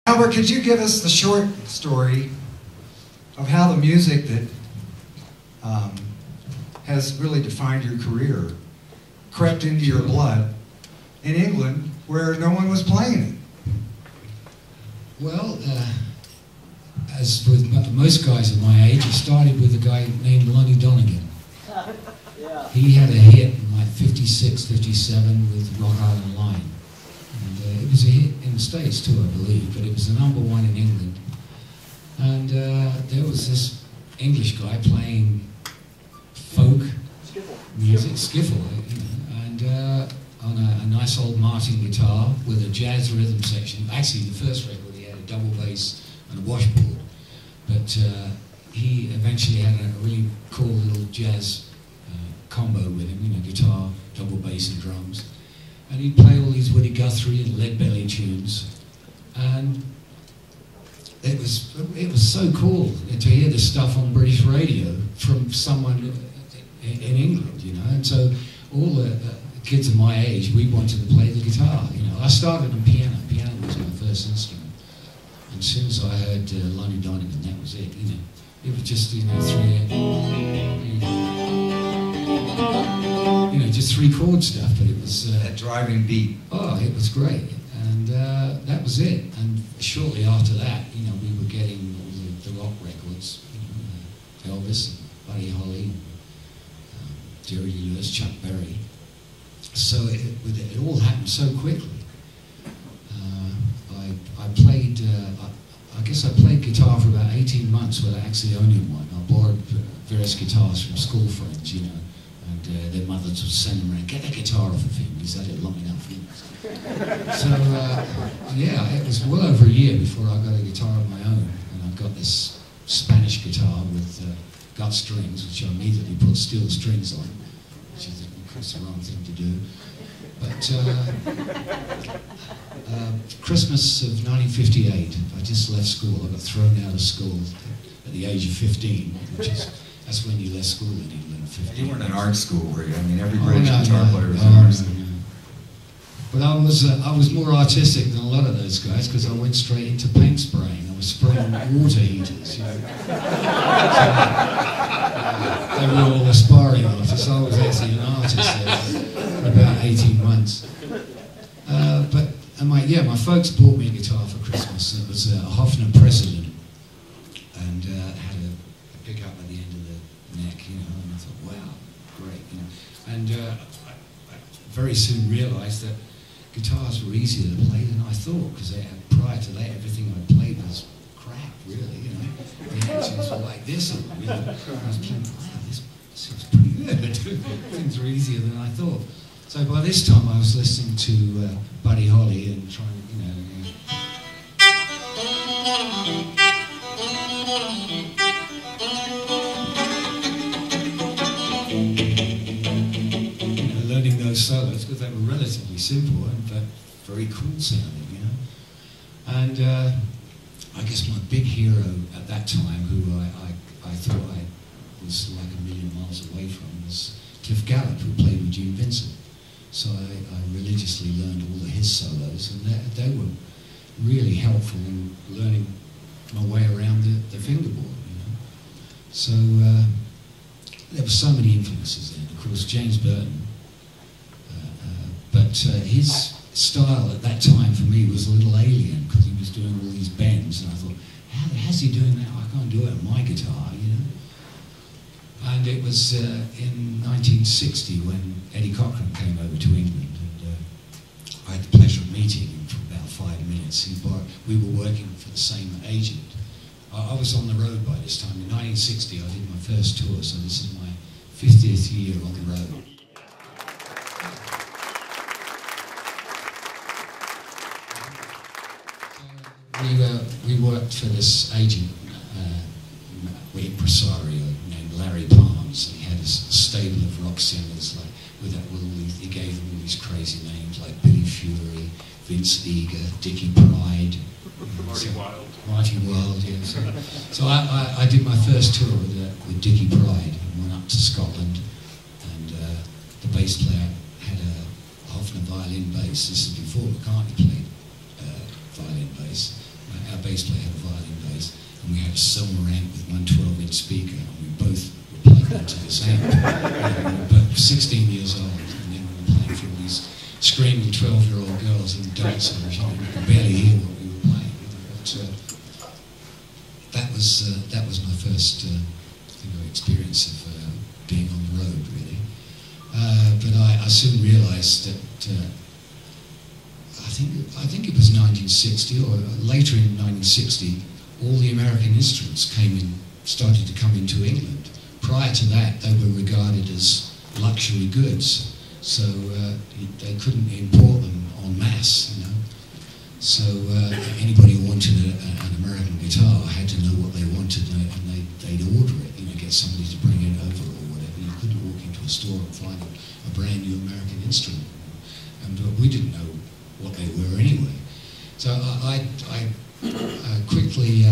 Albert, could you give us the short story of how the music that has really defined your career crept into your blood in England where no one was playing it? Well, as with most guys of my age, it started with a guy named Lonnie Donegan. He had a hit in like 56, 57 with Rock Island Line. And it was a hit in the States too, I believe, but it was the #1 in England. And there was this English guy playing folk music, skiffle, you know, and on a nice old Martin guitar with a jazz rhythm section. Actually, the first record he had a double bass and a washboard, but he eventually had a really cool little jazz combo with him, you know, guitar, double bass and drums. And he'd play all these Woody Guthrie and Lead Belly tunes. And it was so cool to hear this stuff on British radio from someone in England, you know. And so all the kids of my age, we wanted to play the guitar, you know. I started on piano. Piano was my first instrument. And as soon as I heard Lonnie Donegan, that was it, you know. It was just, you know, just three chord stuff, but it was that driving beat. Oh, it was great, and that was it. And shortly after that, you know, we were getting all the rock records, you know, Elvis, Buddy Holly, Jerry Lee Lewis, Chuck Berry. So it all happened so quickly. I played. I guess I played guitar for about 18 months without actually owning one. I borrowed various guitars from school friends, you know. And their mothers would send them around, get the guitar off of him, he's had it long enough. You know. So, yeah, it was well over a year before I got a guitar of my own. And I got this Spanish guitar with gut strings, which I immediately put steel strings on, which is the wrong thing to do. But Christmas of 1958, I just left school. I got thrown out of school at the age of 15, which is... That's when you left school in England, 15. You weren't in art school, were you? I mean, every British guitar player was in art school. No. But I was more artistic than a lot of those guys because I went straight into paint spraying. I was spraying water heaters, you know. They were all aspiring artists. I was actually an artist there for about 18 months. My folks bought me a guitar for Christmas. It was a Hofner President, and had a pickup at the end of the neck, you know, and I thought, wow, great, you know. And I very soon realised that guitars were easier to play than I thought, because prior to that, everything I played was crap, really, you know. The actions were like this, you know. I was playing, wow, this seems pretty good. Things were easier than I thought. So by this time, I was listening to Buddy Holly and trying, you know, learning those solos because they were relatively simple but very cool sounding, you know. And I guess my big hero at that time, who I thought I was like a million miles away from, was Cliff Gallup, who played with Gene Vincent. So I religiously learned all of his solos, and they were really helpful in learning my way around the fingerboard, you know. So there were so many influences there. Of course, James Burton, but his style at that time for me was a little alien because he was doing all these bends, and I thought, how's he doing that? I can't do it on my guitar, you know. And it was in 1960 when Eddie Cochran came over to England, and I had the pleasure of meeting him for about 5 minutes. We were working for the same agent. I was on the road by this time. In 1960, I did my first tour, so this is my 50th year on the road. We worked for this agent, impresario named Larry Palms. He had a stable of rock singers, like he gave them all these crazy names like Billy Fury, Vince Eager, Dickie Pride, Marty Wilde. Yeah. So I did my first tour with Dickie Pride and went up to Scotland, and the bass player had a Hofner violin bass. This is before McCartney played violin bass. our bass player had a violin bass, and we had a Selmer amp with one 12-inch speaker, and we both were plugged into this amp. We were both 16 years old, and then we were playing for all these screaming 12-year-old girls in dancers. You know, you could barely hear what we were playing. But that was my first experience of being on the road, really. But I soon realised that I think it was 1960 or later in 1960, all the American instruments started to come into England. Prior to that, they were regarded as luxury goods, so they couldn't import them en masse, you know. So anybody who wanted an American guitar had to know what they wanted, and they'd order it, you know, get somebody to bring it over or whatever. You couldn't walk into a store and find a brand new American instrument, and we didn't know what they were anyway. So I quickly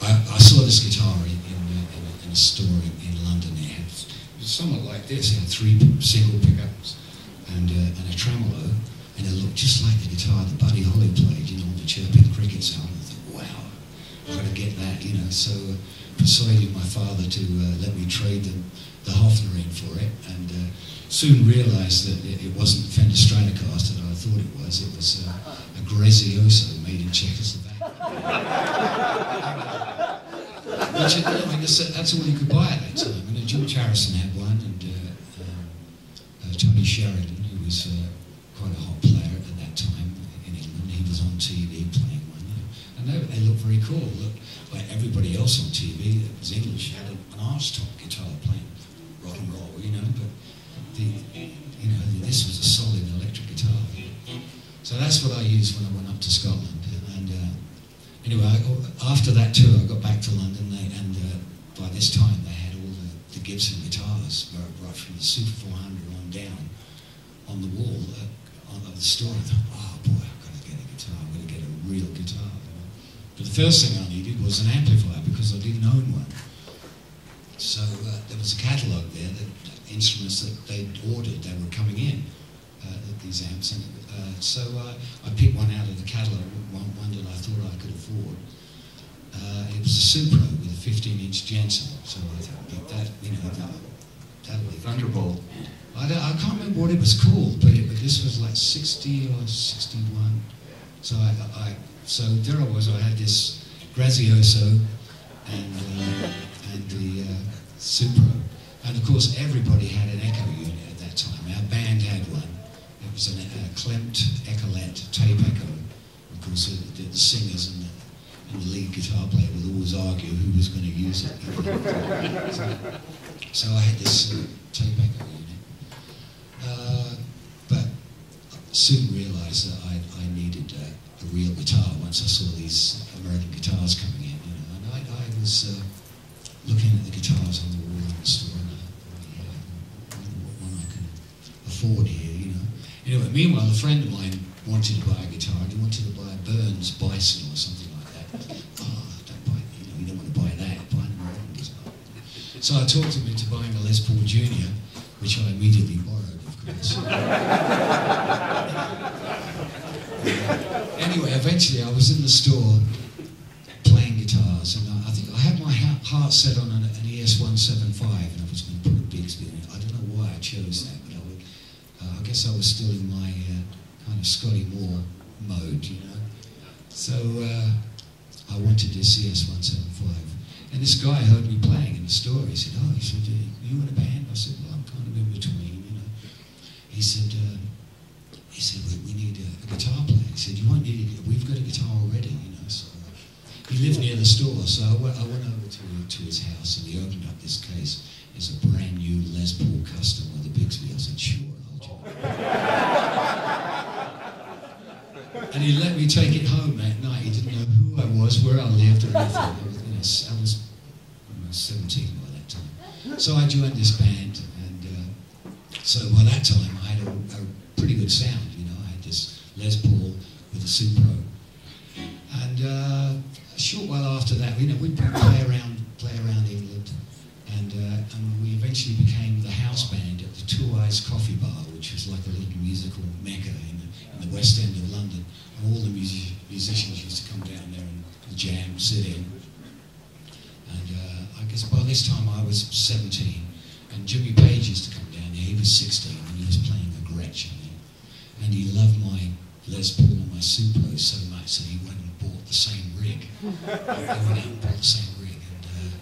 I saw this guitar in a store in London. It was somewhat like this. It had 3 single pickups and a tremolo, and it looked just like the guitar that Buddy Holly played, you know, on the Chirping Cricket sound. I thought, wow, I've got to get that, you know. So persuaded my father to let me trade the Hofner in for it, and soon realised that it wasn't the Fender Stratocaster that I thought it was. It was a Grezioso made in Czechoslovakia. Which, I mean, that's all you could buy at that time. And George Harrison had one, and Tony Sheridan, who was quite a hot player at that time in England, he was on TV playing one. You know, and they looked very cool. Looked like everybody else on TV that was English had an archtop guitar playing rock and roll, you know. But this was a solid electric guitar. So that's what I used when I went up to Scotland. And anyway, after that tour, I got back to London, and by this time they had all the Gibson guitars, right from the Super 400 on down, on the wall of the store. I thought, oh boy, I've got to get a guitar. I'm going to get a real guitar. You know? But the first thing I needed was an amplifier, because I didn't own one. So there was a catalogue there, that instruments that they'd ordered, they were coming in, these amps. And so I picked one out of the catalogue, one that I thought I could afford. It was a Supro with a 15-inch Jensen. So I thought, that, you know, that'll be Thunderbolt. I can't remember what it was called, but this was like 60 or 61. So so there I was. I had this Grezioso and the Supro, and of course everybody had an echo unit at that time. Our band had one. It was a Klempt Ecolette tape echo. Of course, the singers and the lead guitar player would always argue who was going to use it. So I had this tape echo unit, but soon realised that I needed a real guitar once I saw these American guitars coming in. You know, and I was looking at the guitars on the wall in the store, and what one I can afford here, you know. Anyway, meanwhile, a friend of mine wanted to buy a guitar, and he wanted to buy a Burns Bison or something like that. Oh, don't buy, you don't want to buy that, buy an American guitar. So I talked him into buying a Les Paul Junior, which I immediately borrowed, of course. Anyway, eventually I was in the store playing guitars, and I think I had my heart set on an ES-175, and I was going to put a Bigsby in it. I don't know why I chose that, but I guess I was still in my kind of Scotty Moore mode, you know. So I wanted this ES-175, and this guy heard me playing in the store. He said, "Oh," he said, "you in a band?" I said, "Well, I'm kind of in between, you know." He said, "We need a guitar player." He said, "You won't need it. We've got a guitar already, you know." So he lived near the store, so I went over to his house, and he opened up this case. It's a brand new Les Paul Custom with a Bigsby. I said, "Sure, I'll do it." And he let me take it home that night. He didn't know who I was, where I lived, or anything. I was almost 17 by that time. So I joined this band, and so by that time I had a pretty good sound, you know. I had this Les Paul with a Supro. And a short while after that, you know, we'd play around England, and we eventually became the house band at the Two Eyes Coffee Bar, which was like a little musical mecca in the West End of London, And all the musicians used to come down there and jam, sit in. And I guess by this time I was 17, and Jimmy Page used to come down there. He was 16 and he was playing a Gretsch, and he loved my Les Paul and my Supro so much that he went and bought the same rig. They went out and bought the same rig, and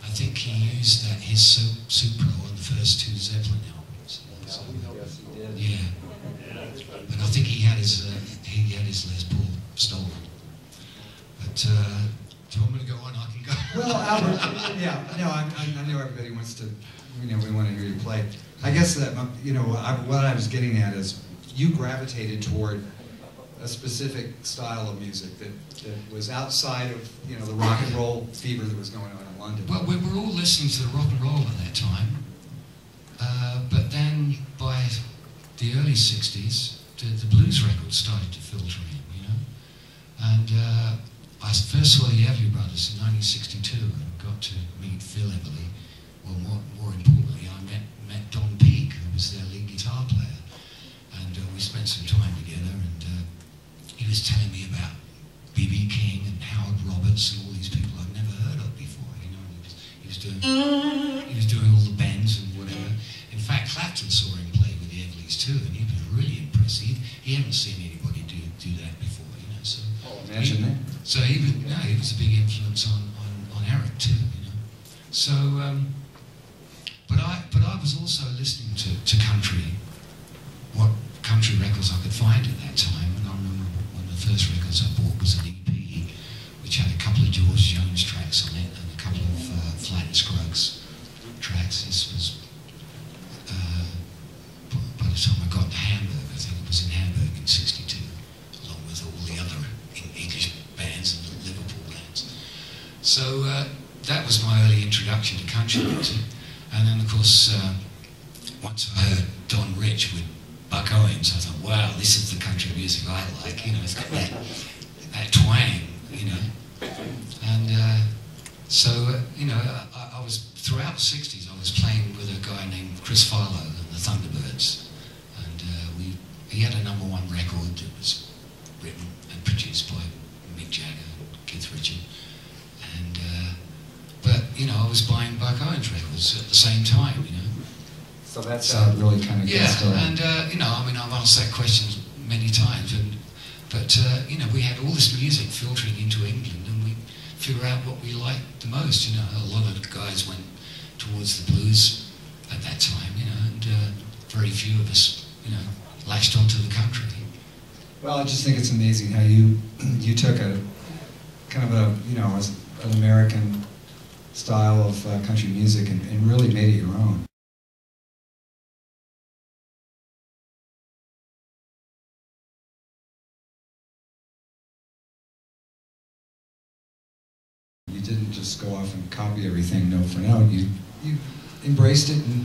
I think he used his Supro on the first two Zeppelin albums. So, Yes, he did. yeah, but I think he had his Les Paul stolen. But do you want me to go on? I can go. Well, Albert, yeah, no, I know everybody wants to, we want to hear you play. I guess that, what I was getting at is you gravitated toward a specific style of music that was outside of, the rock and roll fever that was going on in London. Well, we were all listening to the rock and roll at that time, but then by the early 60s, the blues records started to filter in, and I first saw the Everly Brothers in 1962 and got to meet Phil Everly. Well, more importantly, I met Don Peake, who was their lead guitar player, and we spent some time together, and he was telling me about B.B. King and Howard Roberts and all these people I'd never heard of before, and he was doing all the bends and whatever. In fact, Clapton saw him play with the Everlys too, and he was really impressed. He hadn't seen anybody do that before, so. Oh, imagine that. So he was a big influence on Eric too, So, but I was also listening to country, what country records I could find at that time, and I remember one of the first records I bought was an EP, which had a couple of George Jones tracks on it and a couple of Flat and Scruggs tracks. This was by the time I got to Hamburg. I think it was in Hamburg in '62, along with all the other English bands and Liverpool bands. So that was my early introduction to country music. And then, of course, once I heard Don Rich with Buck Owens, I thought, wow, this is the country music I like. It's got that twang, And so, I was, throughout the 60s, I was playing with a guy named Chris Farlow and the Thunderbirds. And he had a #1 record that was written and produced by Mick Jagger and Keith Richards. And, but, I was buying Buck Owens records at the same time, So that's how it really kind of gets started. And, I've asked that question many times, but we had all this music filtering into England, and we figure out what we liked the most, A lot of guys went towards the blues at that time, and very few of us, latched onto the country. Well, I just think it's amazing how you took a kind of an American style of country music and really made it your own. You didn't just go off and copy everything note for note. You embraced it and